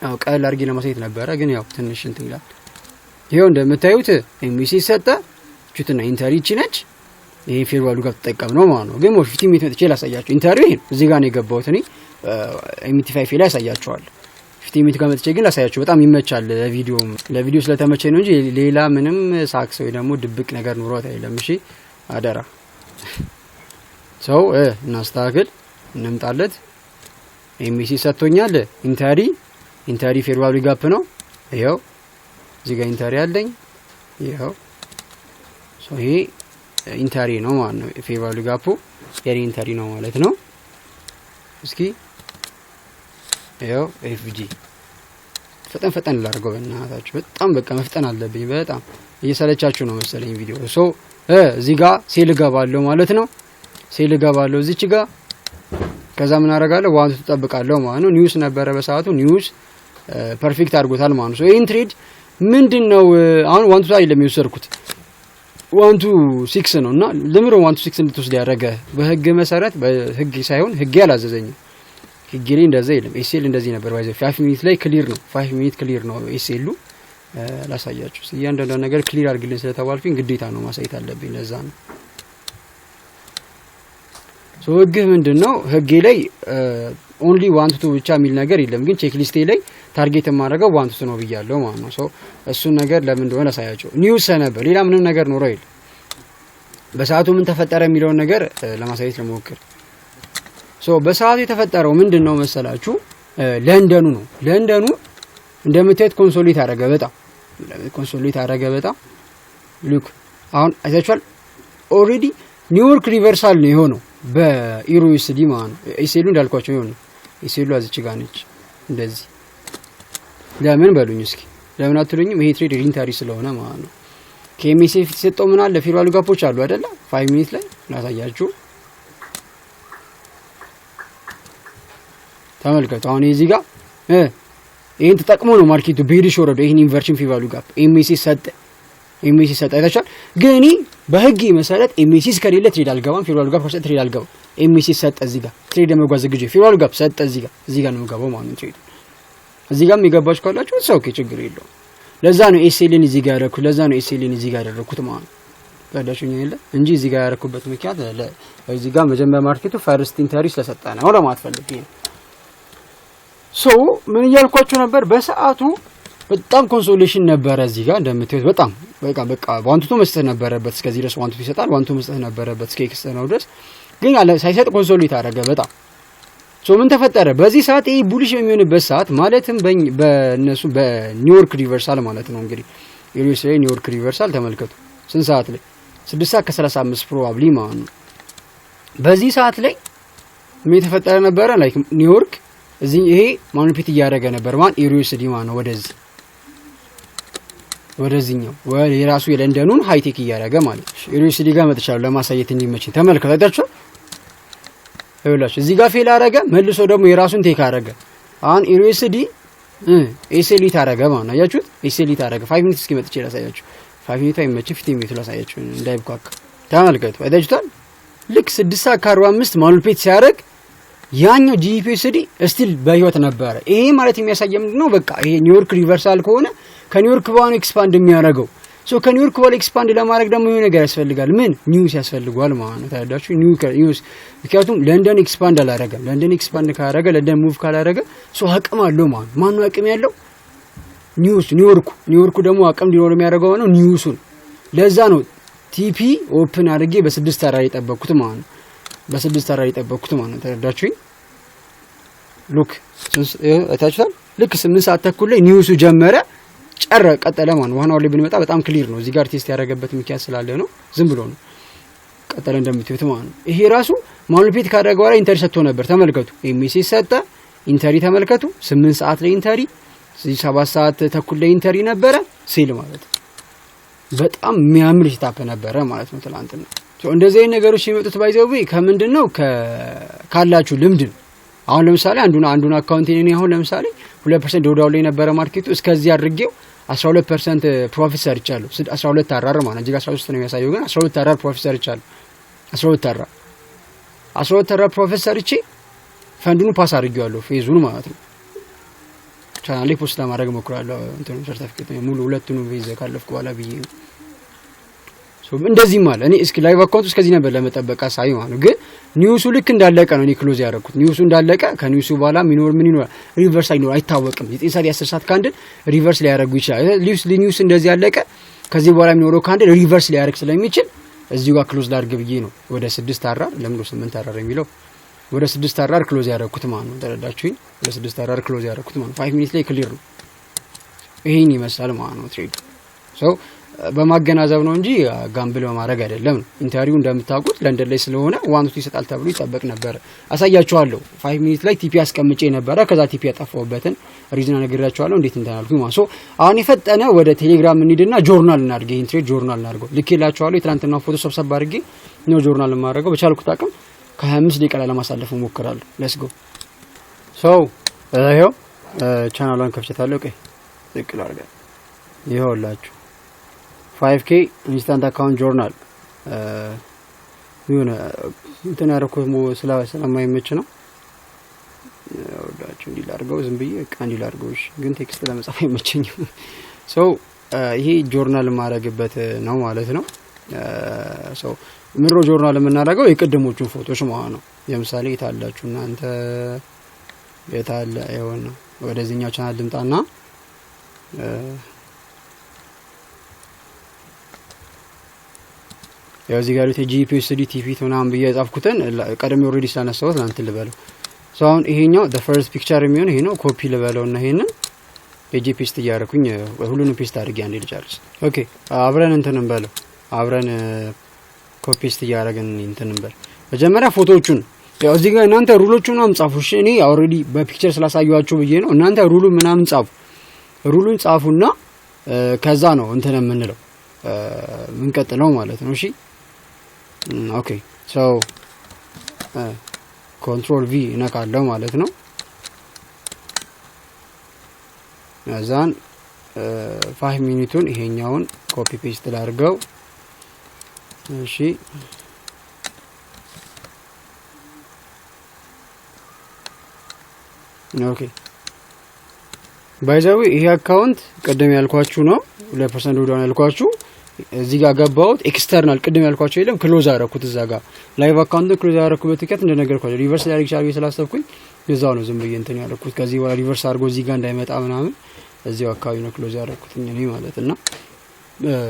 ያው ቀል አድርጌ ለማሳየት ነበረ ግን ያው ትንሽ እንትን ይላል ይሄው እንደምታዩት ኤምሲ ሰጠ ቹትና ኢንተሪ ነች ይሄ ፌር ቫልዩ ጋር ተጠቀም ነው ማለት ነው ግን 15 ሚኒት መጥቼ ላሳያችሁ ኢንተሪ እዚህ ጋር ነው የገባሁት እኔ MT5 ላይ ያሳያችኋለሁ 15 ሚኒት ጋር መጥቼ ግን ላሳያችሁ በጣም ይመቻል ለቪዲዮ ስለተመቸኝ ነው እንጂ ሌላ ምንም ሳክስ ወይ ደግሞ ድብቅ ነገር ኑሮት አይደለም እሺ አደራ ሰው እናስተካክል እንምጣለት ኤምሲ ሰጥቶኛል ኢንተሪ ፌር ቫልዩ ጋፕ ነው ይሄው እዚህ ጋር ኢንተሪ አለኝ ይሄው ሶ ይሄ ኢንተሪ ነው ማለት ነው ፌር ቫልዩ ጋፑ የሪ ኢንተሪ ነው ማለት ነው እስኪ ይሄው FG ፈጠን ላድርገው በእናታችሁ በጣም በቃ መፍጠን አለብኝ በጣም እየሰለቻችሁ ነው መሰለኝ ቪዲዮ ሶ እዚህ ጋር ሴል ገባለው ማለት ነው ሴል ገባለው እዚች ጋር ከዛ ምን አደርጋለሁ ዋንቱ ተጠብቃለሁ ማለት ነው ኒውስ ነበረ በሰዓቱ ኒውስ ፐርፌክት አድርጎታል ማለት ነው ሶ ይሄን ትሬድ ምንድነው አሁን ዋንቱ ላይ ለሚወሰርኩት 126 ነውና ለምሮ 126 እንድትወስድ ያደረገ በህግ መሰረት በህግ ሳይሆን ህግ ያላዘዘኝ ህግ ላይ እንደዛ የለም ኤስኤል እንደዚህ ነበር ባይዘ 5 ሚኒት ላይ ክሊር ነው 5 ሚኒት ክሊር ነው ኤስኤሉ ላሳያችሁ እያንዳንዱ ነገር ክሊር አድርግልኝ ስለተባልኩኝ ግዴታ ነው ማሳየት አለብኝ ለዛ ነው ሶ ህግ ምንድነው ህግ ላይ ኦንሊ 1 2 ብቻ የሚል ነገር የለም ግን ቼክ ሊስቴ ላይ ታርጌት የማደርገው 1 2 ነው ብያለሁ ማለት ነው ሶ እሱን ነገር ለምን እንደሆነ ላሳያችሁ ኒውስ ነበር ሌላ ምንም ነገር ኖሮ አይደል በሰዓቱ ምን ተፈጠረ የሚለው ነገር ለማሳየት ለሞክር ሶ በሰዓቱ የተፈጠረው ምንድነው መሰላችሁ ለንደኑ እንደምታዩት ኮንሶሊዴት አደረገ በጣም ሉክ አሁን አይታችኋል ኦሬዲ ኒውዮርክ ሪቨርሳል ነው የሆነው በኢሮ USD ማለት ነው ኤስኤሉ እንዳልኳችሁ ነው ኤስኤሉ አዝች ጋር ነች እንደዚህ ለምን በሉኝ እስኪ ለምን አትሉኝም ይሄ ትሬድ ኢንተሪ ስለሆነ ማለት ነው ከኤምኤስኤፍ ተሰጠው ምን አለ ፌር ቫልዩ ጋፖች አሉ አይደለ 5 ሚኒት ላይ ላሳያችሁ ተመልከቱ አሁን እዚህ ጋር ይሄን ተጠቅሞ ነው ማርኬቱ ቤሪሽ ወረደ ይሄን ኢንቨርሽን ፌር ቫልዩ ጋፕ ኤምኤስኤስ ሰጠ አይታችኋል ግን በህግ መሰረት ኤምኤስኤስ ከሌለ ትሬድ አልገባም ፌር ቫልዩ ጋፕ ሰጠ ትሬድ አልገባም ኤምኤስኤስ ሰጠ እዚህ ጋር ትሬድ ለመጓዝ ዝግጁ ፌር ቫልዩ ጋፕ ሰጠ እዚህ ጋር ነው የምገባው ማለት ነው ትሬድ እዚህ ጋር የሚገባችሁ ካላችሁ ኦኬ ችግር የለውም ለዛ ነው ኤስኤልን እዚህ ጋር ያደረኩት ለዛ ነው ኤስኤልን እዚህ ጋር ያደረኩት ማለት ነው ታዳሽኝ አይደለ እንጂ እዚህ ጋር ያደረኩበት ምክንያት እዚህ ጋር መጀመሪያ ማርኬቱ ፈርስት ኢንተሪ ስለሰጠ ነው ለማትፈልግ ሶ ምን እያልኳችሁ ነበር በሰዓቱ በጣም ኮንሶሌሽን ነበረ እዚህ ጋር እንደምታዩት በጣም በቃ ዋንቱ መስጠት ነበረበት እስከዚህ ድረስ ዋንቱ ይሰጣል ዋንቱ መስጠት ነበረበት እስከ ኤክስ ነው ድረስ ግን ሳይሰጥ ኮንሶሌት አደረገ በጣም ሶ ምን ተፈጠረ በዚህ ሰዓት ይሄ ቡሊሽ የሚሆንበት ሰዓት ማለትም በእነሱ በኒውዮርክ ሪቨርሳል ማለት ነው እንግዲህ ዩኤስ ላይ ኒውዮርክ ሪቨርሳል ተመልከቱ ስንት ሰዓት ላይ 6:35 ፕሮባብሊ ማለት ነው በዚህ ሰዓት ላይ ምን ተፈጠረ ነበረ ላይክ ኒውዮርክ እዚህ ይሄ ማኑፔት ያደረገ ነበር ማን ዩኤስዲ ማለት ነው ወደዚህ ወደዚህኛው ወይ የራሱ የለንደኑን ሃይቴክ እያደረገ ማለት ነው። ዩኤስዲ ጋር መጥቻለሁ ለማሳየት እንዲመችኝ ተመልከታችሁ። ይኸውላችሁ እዚህ ጋር ፌል አደረገ መልሶ ደግሞ የራሱን ቴክ አደረገ። አሁን ዩኤስዲ ኤስኤልኢት አደረገ ማለት ነው። አያችሁት ኤስኤልኢት አደረገ 5 ሚኒትስ እስኪመጥቼ ላሳያችሁ 5 ሚኒት አይመችም 15 ሚኒት ላሳያችሁ እንዳይብኳካ ተመልከቱ። አይታችሁታል ልክ 6:45 ማኑፔት ሲያደርግ ያኛው ጂፒኤስዲ ስቲል በህይወት ነበረ። ይሄ ማለት የሚያሳየው ምንድነው በቃ ይሄ ኒውዮርክ ሪቨርሳል ከሆነ ከኒውዮርክ በኋላ ኤክስፓንድ የሚያደርገው ሶ ከኒውዮርክ በኋላ ኤክስፓንድ ለማድረግ ደግሞ የሆነ ነገር ያስፈልጋል። ምን ኒውስ ያስፈልጋል ማለት ነው። ታዲያችሁ ኒውስ ምክንያቱም ለንደን ኤክስፓንድ አላደረገም። ለንደን ኤክስፓንድ ካደረገ ለንደን ሙቭ ካላደረገ ሶ አቅም አለው ማለት ነው። ማን ነው አቅም ያለው? ኒውዮርኩ ደግሞ አቅም ሊኖር የሚያደርገው ነው ኒውሱን። ለዛ ነው ቲፒ ኦፕን አድርጌ በ6 ተራራ የጠበቅኩት ማለት ነው። በ6 ተራራ የጠበቅኩት ማለት ነው። ተረዳችሁኝ? ሉክ እታችኋል ልክ 8 ሰዓት ተኩል ላይ ኒውሱ ጀመረ ቀጠለ ማለት ነው። ዋናው ላይ ብንመጣ በጣም ክሊር ነው። እዚህ ጋር ቴስት ያደረገበት ምክንያት ስላለ ነው። ዝም ብሎ ነው ቀጠለ እንደምትዩት ማለት ነው። ይሄ ራሱ ማኑፔት ካደረገ በኋላ ኢንተሪ ሰጥቶ ነበር። ተመልከቱ ኤምኤስኤስ ሰጠ ኢንተሪ ተመልከቱ። 8 ሰዓት ላይ ኢንተሪ 7 ሰዓት ተኩል ላይ ኢንተሪ ነበረ ሴል ማለት ነው። በጣም የሚያምር ሲታፕ ነበረ ማለት ነው ትላንትና። እንደዚህ አይነት ነገሮች ሲመጡት ባይዘው ከምንድነው ካላችሁ ልምድ ነው። አሁን ለምሳሌ አንዱን አካውንት እኔ አሁን ለምሳሌ 2% ዶዳው ላይ ነበረ ማርኬቱ እስከዚህ አድርጌው 12% ፕሮፊት ሰርቻለሁ። 12 አራር ማለት እዚህ ጋር 13 ነው የሚያሳየው ግን 12 አራር ፕሮፊት ሰርቻለሁ። 12 አራር ፕሮፊት ሰርቼ ፈንዱን ፓስ አድርጌዋለሁ ፌዙን ማለት ነው። ቻናሌ ፖስት ለማድረግ ሞክራለሁ እንትን ሰርቲፊኬት ሙሉ ሁለቱንም ፌዝ ካለፍኩ በኋላ ብዬ ነው። እንደዚህ ማለት እኔ እስኪ ላይቭ አካውንት እስከዚህ ነበር ለመጠበቅ አሳይ ማለት ነው። ግን ኒውሱ ልክ እንዳለቀ ነው እኔ ክሎዝ ያደረኩት። ኒውሱ እንዳለቀ ከኒውሱ በኋላ ምን ይኖር ሪቨርስ አይኖር አይታወቅም። 9 ሰዓት 10 ሰዓት ካንድል ሪቨርስ ሊያደርጉ ይችላል። ኒውስ እንደዚህ ያለቀ ከዚህ በኋላ የሚኖረው ካንድል ሪቨርስ ሊያደርግ ስለሚችል እዚሁ ጋር ክሎዝ ላድርግ ብዬ ነው ወደ 6 አራር ለምን 8 አራር የሚለው ወደ 6 አራር ክሎዝ ያደረኩት ማለት ነው። ተረዳችሁኝ? ወደ 6 አራር ክሎዝ ያደረኩት ማለት 5 ሚኒት ላይ ክሊር ነው። ይሄን ይመስላል ማለት ነው ትሬድ በማገናዘብ ነው እንጂ ጋምብል በማድረግ አይደለም። ኢንተሪው እንደምታውቁት ለንደን ላይ ስለሆነ ዋንቱ ይሰጣል ተብሎ ይጠበቅ ነበር። አሳያችኋለሁ 5 ሚኒት ላይ ቲፒ አስቀምጬ ነበር። ከዛ ቲፒ ያጠፋውበትን ሪዝን ነግራችኋለሁ እንዴት እንደናልኩኝ ማለት ነው። አሁን የፈጠነ ወደ ቴሌግራም እንሂድና ጆርናል እናድርግ። ይሄን ትሬድ ጆርናል እናድርገው ልኬላችኋለሁ። የትናንትና ፎቶ ሰብሰብ አድርጌ ነው ጆርናል የማደርገው። በቻልኩት አቅም ከ25 ደቂቃ ላይ ለማሳለፍ ሞክራለሁ። ሌትስ ጎ ይሄው ቻናሉን ከፍቼታለሁ። ኦኬ ትክክል አድርገን ይኸውላችሁ 5k ኢንስታንት አካውንት ጆርናል ይሁን እንትን ያደረኩት ስለማይመች ነው። ወዳችሁ እንዲል አድርገው ዝም ብዬ እንዲል አድርገው እሺ። ግን ቴክስት ለመጻፍ አይመቸኝም። ይሄ ጆርናል ማድረግበት ነው ማለት ነው። ምሮ ጆርናል የምናደርገው የቀደሞቹን ፎቶዎች ማለት ነው። ለምሳሌ የታላችሁ እናንተ የታለ አይሆን ወደዚህኛው ቻናል ልምጣና ያው እዚህ ጋር ጂፒኤስዲ ቲቪ ምናምን ብዬ ጻፍኩትን ቀደም ኦሬዲ ስላነሳሁት እናንተ ልበለው። አሁን ይሄኛው the first picture የሚሆነው ይሄ ነው። ኮፒ ልበለውና ይሄንን የጂፒኤስዲ ያረኩኝ ሁሉንም ፔስት አድርጌ አንዴ ልጨርስ። ኦኬ አብረን እንትን እንበለው አብረን ኮፒ ፔስት ያረጋግን እንትን እንበል። መጀመሪያ ፎቶዎቹን ያው እዚህ ጋር እናንተ ሩሎቹን ምናምን ጻፉ። እሺ እኔ ኦሬዲ በፒክቸር ስላሳያችሁ ብዬ ነው። እናንተ ሩሉን ምናምን ጻፉ። ሩሉን ጻፉና ከዛ ነው እንትን የምንለው ምን ቀጥለው ማለት ነው። እሺ ኦኬ ኮንትሮል ቪ ነካለው ማለት ነው። አዛን 5 ሚኒቱን ይሄኛውን ኮፒ ፔስት ላድርገው። እሺ ኦኬ ባይዛው ይሄ አካውንት ቀደም ያልኳችሁ ነው 2% ወዲያው ያልኳችሁ እዚህ ጋር ገባሁት። ኤክስተርናል ቀደም ያልኳችሁ የለም ክሎዝ አደረኩት። እዛ ጋር ላይቭ አካውንት ክሎዝ አደረኩበት ትከት እንደነገርኳችሁ ሪቨርስ ላይ አድርጌ ስላሰብኩኝ እዛው ነው ዝም ብዬ እንትን ያልኩት። ከዚህ በኋላ ሪቨርስ አድርጎ እዚህ ጋር እንዳይመጣ ምናምን እዚው አካባቢ ነው ክሎዝ ያደረኩት እኔ ማለት እና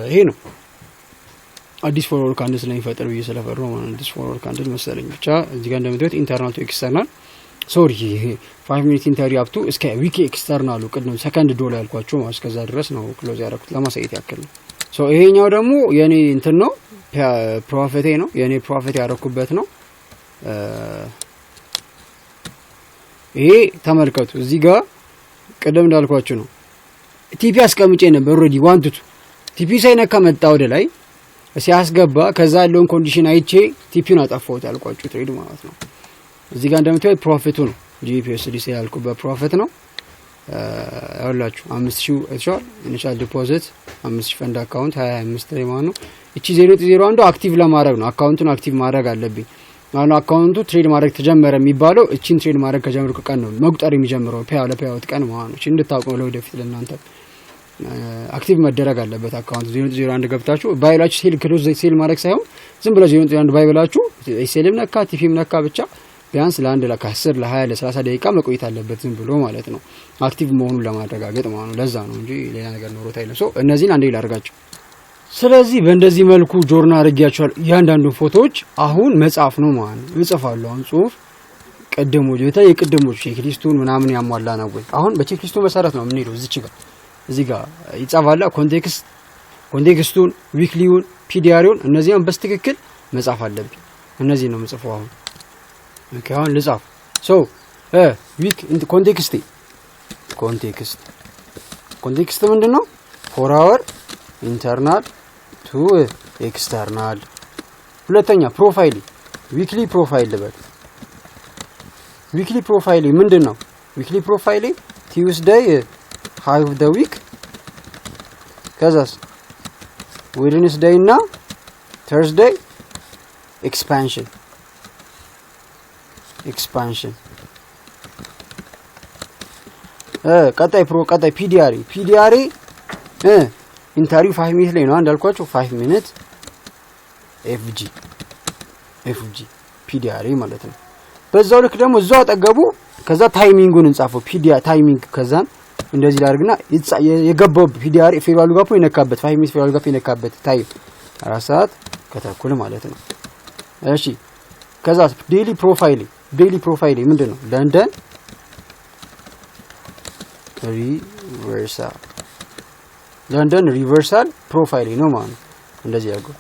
ይሄ ነው አዲስ ፎርወርድ ካንድል ስለሚፈጠር ብዬ ስለፈረው ማለት አዲስ ፎርወርድ ካንድል መሰለኝ። ብቻ እዚህ ጋር እንደምታዩት ኢንተርናል ቱ ኤክስተርናል ሶሪ 5 ሚኒት ኢንተሪ አፕ ቱ እስከ ዊክ ኤክስተርናሉ ቅድም ሰከንድ ዶላር ያልኳችሁ ማለት እስከዛ ድረስ ነው ክሎዝ ያደረኩት ለማሳየት ያክል ነው። ይሄኛው ደግሞ የኔ እንትን ነው ፕሮፊቴ ነው የኔ ፕሮፊት ያደረኩበት ነው። ይሄ ተመልከቱ እዚህ ጋር ቀደም እንዳልኳችሁ ነው ቲፒ አስቀምጬ ነበር ኦሬዲ ዋንቱት ቲፒ ሳይነካ መጣ ወደ ላይ ሲያስገባ ከዛ ያለውን ኮንዲሽን አይቼ ቲፒውን አጠፋሁት ያልኳችሁ ትሬድ ማለት ነው። እዚህ ጋር እንደምታዩት ፕሮፊቱ ነው GPUSDC ያልኩበት ፕሮፊት ነው። ያላችሁ 5000 እቻል ኢኒሻል ዲፖዚት 5000 ፈንድ አካውንት 25 ላይ ማለት ነው። እቺ 0.01 አክቲቭ ለማድረግ ነው። አካውንቱን አክቲቭ ማድረግ አለብኝ። አሁን አካውንቱ ትሬድ ማድረግ ተጀመረ የሚባለው እቺን ትሬድ ማድረግ ከጀመርኩ ቀን ነው መቁጠር የሚጀምረው ለፓይአውት ቀን ማለት ነው። እቺ እንድታውቁ ነው ለወደፊት ለእናንተ አክቲቭ መደረግ አለበት። አካውንቱ 0.01 ገብታችሁ ባይላችሁ ሴል ክሎዝ ሴል ማድረግ ሳይሆን ዝም ብሎ 0.01 ባይበላችሁ ሴልም ነካ ቲፒም ነካ ብቻ ቢያንስ ለአንድ ለ10 ለ20 ለ30 ደቂቃ መቆየት አለበት ዝም ብሎ ማለት ነው። አክቲቭ መሆኑን ለማረጋገጥ ማለት ነው። ለዛ ነው እንጂ ሌላ ነገር ኖሮት አይደለም። ሶ እነዚህን አንዴ ላርጋችሁ። ስለዚህ በእንደዚህ መልኩ ጆርናል አድርጌያቸዋል። እያንዳንዱ ፎቶዎች አሁን መጻፍ ነው ማለት ነው። እጽፋለሁ አሁን ጽሁፍ ቀደሞች የቀደሞች ቼክሊስቱን ምናምን ያሟላ ነው ወይ? አሁን በቼክሊስቱ መሰረት ነው የምንሄደው። እዚህ ጋር ይጻፋላ ኮንቴክስቱን፣ ዊክሊውን፣ ፒዲአሪውን እነዚህን በስትክክል መጻፍ አለብኝ። እነዚህ ነው የምጽፈው አሁን። ኦኬ አሁን ልጻፍ። ሶ ዊክ ኮንቴክስት ምንድነው? ፎር አወር ኢንተርናል ቱ ኤክስተርናል። ሁለተኛ ፕሮፋይል ዊክሊ ፕሮፋይል ልበል። ዊክሊ ፕሮፋይል ምንድነው? ዊክሊ ፕሮፋይል ቲውስዴይ ሃይ ኦፍ ዘ ዊክ ከዛስ ዌድነስዴይ እና ተርስዴይ ኤክስፓንሽን ቀጣይ ፒዲአሪ ኢንተርቪው 5 ሚኒት ላይ ነው እንዳልኳችሁ 5 ሚኒት ኤፍጂ ፒዲአሪ ማለት ነው። በዛው ልክ ደግሞ እዛው አጠገቡ ከዛ ታይሚንጉን እንጻፈው ታይሚንግ ከዛን እንደዚህ ላድርግና የገባው ፒዲአሪ ፌርዋል ጋፑ ይነካበት 5 ሚኒት ፌርዋል ጋፑ ይነካበት ታይም 4 ሰዓት ከተኩል ማለት ነው። እሺ ከዛ ዴይሊ ፕሮፋይል ምንድነው? ለንደን ሪቨርሳል ፕሮፋይል ነው ማለት ነው። እንደዚህ ያለው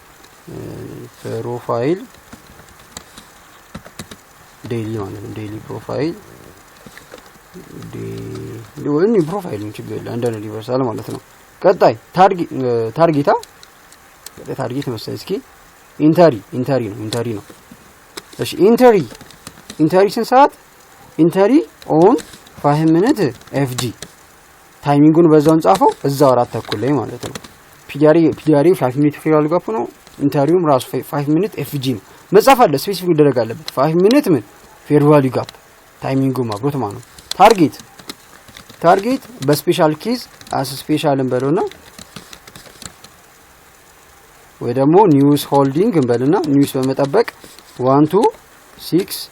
ፕሮፋይል ዴይሊ ማለት ነው። ዴይሊ ፕሮፋይል ፕሮፋይል ችግር የለም። ለንደን ሪቨርሳል ማለት ነው። ቀጣይ ታርጌት መሰለኝ። እስኪ ኢንተሪ ነው። እሺ ኢንተሪ ስንት ሰዓት? ኢንተሪ ኦን 5 ሚኒት ኤፍጂ ታይሚንጉን በዛውን ጻፈው እዛው 4:30 ላይ ማለት ነው። ፒዲአሪ 5 ሚኒት ፌርዋል ጋፑ ነው። ኢንተሪውም ራሱ 5 ሚኒት ኤፍጂ ነው። መጻፍ አለ ስፔሲፊክ ይደረግ አለበት። 5 ሚኒት ምን ፌርዋል ጋፕ ታይሚንጉ ማብሮት ማለት ነው። ታርጌት በስፔሻል ኬዝ ስፔሻል እንበለውና ወይ ደግሞ ኒውስ ሆልዲንግ እንበልና ኒውስ በመጠበቅ 1 to 6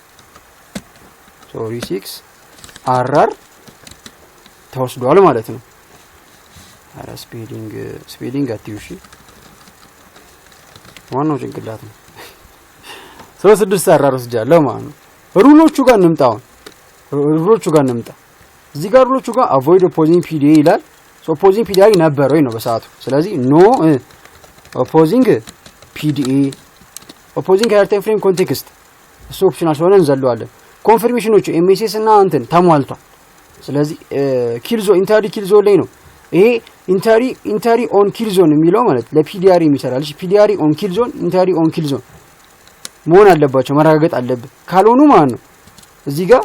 አራር ተወስዷል ማለት ነው። አራ ስፔሊንግ አትዩሺ ዋናው ጭንቅላት ነው። 6 አራር ወስጃለሁ ማለት ነው። ሩሎቹ ጋር እንምጣ። እዚህ ጋር ሩሎቹ ጋር አቮይድ ኦፖዚንግ ፒዲኤ ይላል። ኦፖዚንግ ፒዲአሪ ነበር ወይ ነው በሰዓቱ። ስለዚህ ኖ ኦፖዚንግ ፒዲኤ ኦፖዚንግ ሃየር ታይም ፍሬም ኮንቴክስት እሱ ኦፕሽናል ስለሆነ እንዘለዋለን። ኮንፈርሜሽኖቹ ኤምኤስኤስ እና እንትን ተሟልቷል። ስለዚህ ኢንተሪ ኪል ዞን ላይ ነው ይሄ ኢንተሪ ኦን ኪል ዞን የሚለው ማለት ለፒዲአሪ የሚሰራል። እሺ ፒዲአሪ ኦን ኪል ዞን ኢንተሪ ኦን ኪል ዞን መሆን አለባቸው መረጋገጥ አለበት። ካልሆኑ ማለት ነው እዚህ ጋር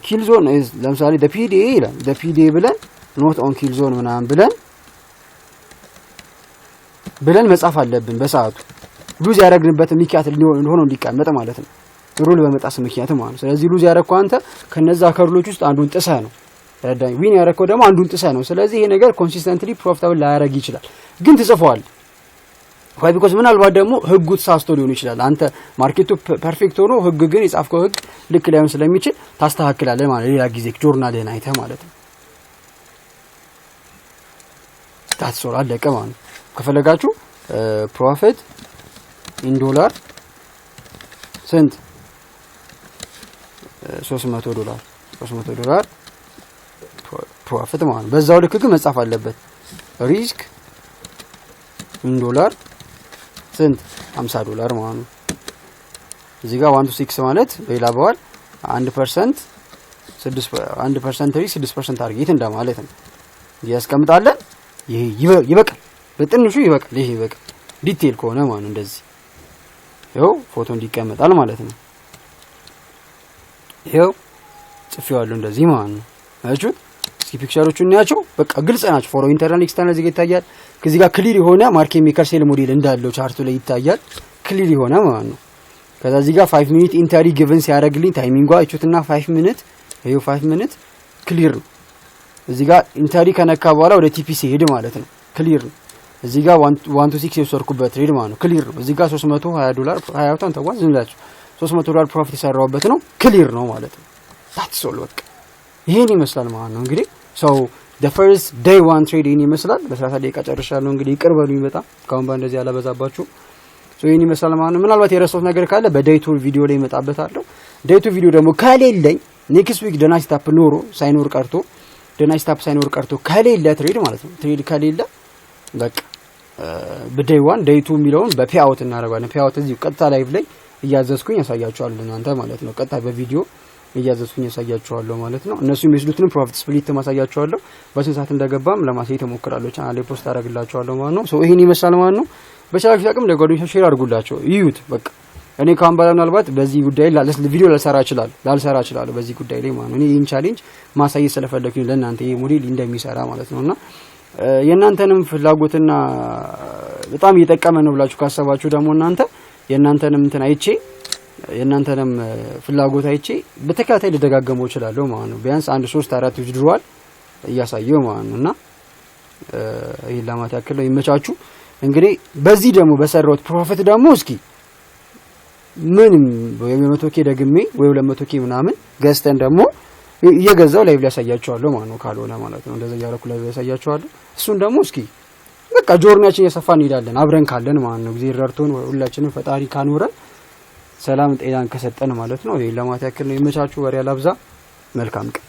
ኪል ዞን ለምሳሌ ፒዲኤ ይላል ፒዲኤ ብለን ኖት ኦን ኪል ዞን ምናምን ብለን መጻፍ አለብን በሰዓቱ ሉዝ ያደረግንበት ምክንያት ሆኖ እንዲቀመጥ ማለት ነው። ሩል በመጣስ ምክንያት ማለት ነው። ስለዚህ ሉዝ ያደረግከው አንተ ከነዛ ከሩሎች ውስጥ አንዱን ጥሰህ ነው። ረዳኝ ዊን ያደረግከው ደግሞ አንዱን ጥሰህ ነው። ስለዚህ ይሄ ነገር ኮንሲስተንትሊ ፕሮፊታብል ላያደርግ ይችላል። ግን ትጽፈዋል ወይ ቢኮዝ ምናልባት ደግሞ ህጉ ተሳስቶ ሊሆን ይችላል። አንተ ማርኬቱ ፐርፌክት ሆኖ ህግ ግን የጻፍከው ህግ ልክ ላይሆን ስለሚችል ታስተካክላለህ ማለት ሌላ ጊዜ ጆርናልህን አይተህ ማለት ነው። ታስሶራ አለቀ ማለት ነው። ከፈለጋችሁ ፕሮፊት ኢን ዶላር ስንት $300 ፕሮፊት ማለት ነው። በዛው ልክ ግን መጻፍ አለበት። ሪስክ ኢን ዶላር ስንት $50 ማለት ነው። እዚህ ጋር 1 to 6 ማለት በሌላ በኋላ 1% ሪስክ 6% ታርጌት እንደማለት ነው። ያስቀምጣለን። ይሄ ይበቃል። በትንሹ ይበቃል። ይሄ ይበቃል ዲቴል ከሆነ ማለት እንደዚህ ይኸው ፎቶ እንዲቀመጣል ማለት ነው። ይኸው ጽፌዋለሁ እንደዚህ ማለት ነው። አያችሁት? እስኪ ፒክቸሮቹን እናያቸው። በቃ ግልጽ ናቸው። ፎር ኢንተርናል ኤክስተርናል እዚህ ጋር ይታያል። ከዚህ ጋር ክሊር የሆነ ማርኬት ሜከር ሴል ሞዴል እንዳለው ቻርቱ ላይ ይታያል። ክሊር የሆነ ማለት ነው። ከዛ እዚህ ጋር 5 ሚኒት ኢንተሪ ጊቭን ሲያደርግልኝ ታይሚንጓ እቹትና 5 ሚኒት ይሄው 5 ሚኒት ክሊር ነው። እዚህ ጋር ኢንተሪ ከነካ በኋላ ወደ ቲፒ ሲሄድ ማለት ነው ክሊር ነው። እዚህ ጋር 126 የወሰድኩበት ትሬድ ማለት ነው ክሊር ነው። እዚህ ጋር $320 20 ተጓዝ ዝምላችሁ $300 ፕሮፊት የሰራውበት ነው ክሊር ነው ማለት ነው። ታትስ ኦል በቃ ይሄን ይመስላል ማለት ነው። እንግዲህ so the first day one trade ይሄን ይመስላል። በ30 ደቂቃ ጨርሻለሁ። እንግዲህ ይቅር በሉኝ በጣም ካሁን እንደዚህ ያላበዛባችሁ። so ይሄን ይመስላል ማለት ነው። ምናልባት የረሳሁት ነገር ካለ በday 2 ቪዲዮ ላይ መጣበታለሁ። day 2 ቪዲዮ ደግሞ ከሌለኝ ኔክስት ዊክ ደናስታፕ ኖሮ ሳይኖር ቀርቶ ደናስታፕ ሳይኖር ቀርቶ ከሌለ ትሬድ ማለት ነው ትሬድ ከሌለ በቃ በday 1 day 2 የሚለውን በፔአውት እናደርጋለን። ፔአውት እዚህ ቀጥታ ላይቭ ላይ እያዘዝኩኝ ያሳያችኋለሁ እናንተ ማለት ነው። ቀጥታ በቪዲዮ እያዘዝኩኝ ያሳያችኋለሁ ማለት ነው። እነሱ የሚወስዱትን ፕሮፊት ስፕሊት ማሳያችኋለሁ። በስንት ሰዓት እንደገባም ለማሳየት እሞክራለሁ። ቻናል ላይ ፖስት አደርግላችኋለሁ ማለት ነው። ሶ ይሄን ይመስላል ማለት ነው። በቻላችሁ አቅም ለጓደኞቻችሁ ሼር አድርጉላቸው ይዩት። በቃ እኔ ካሁን በኋላ ምናልባት በዚህ ጉዳይ ላይ ቪዲዮ ላልሰራ እችላለሁ በዚህ ጉዳይ ላይ ማለት ነው። እኔ ይሄን ቻሌንጅ ማሳየት ስለፈለኩኝ ለእናንተ ይሄ ሞዴል እንደሚሰራ ማለት ነውና የእናንተንም ፍላጎትና በጣም እየጠቀመ ነው ብላችሁ ካሰባችሁ ደግሞ እናንተ የእናንተንም እንትን አይቼ የእናንተንም ፍላጎት አይቼ በተከታታይ ልደጋገመው እችላለሁ ማለት ነው። ቢያንስ 1 3 4 ዊዝድሮዋል እያሳየው ማለት ነውና ይሄን ለማለት ያክል ነው። ይመቻችሁ። እንግዲህ በዚህ ደግሞ በሰራውት ፕሮፊት ደግሞ እስኪ ምንም ወይ 100k ደግሜ ወይ 200k ምናምን ገዝተን ደግሞ እየገዛው ላይቭ ሊያሳያችኋለሁ ማለት ነው። ካልሆነ ማለት ነው እንደዛ ያረኩ ላይቭ ሊያሳያችኋለሁ። እሱን ደግሞ እስኪ በቃ ጆርኒያችን እየሰፋን እንሄዳለን አብረን ካለን ማለት ነው። ጊዜ ረድቶን ሁላችንም ፈጣሪ ካኖረን ሰላም ጤናን ከሰጠን ማለት ነው። ይሄን ለማለት ያክል ነው። ይመቻችሁ። ወሬ አላብዛ። መልካም ቀን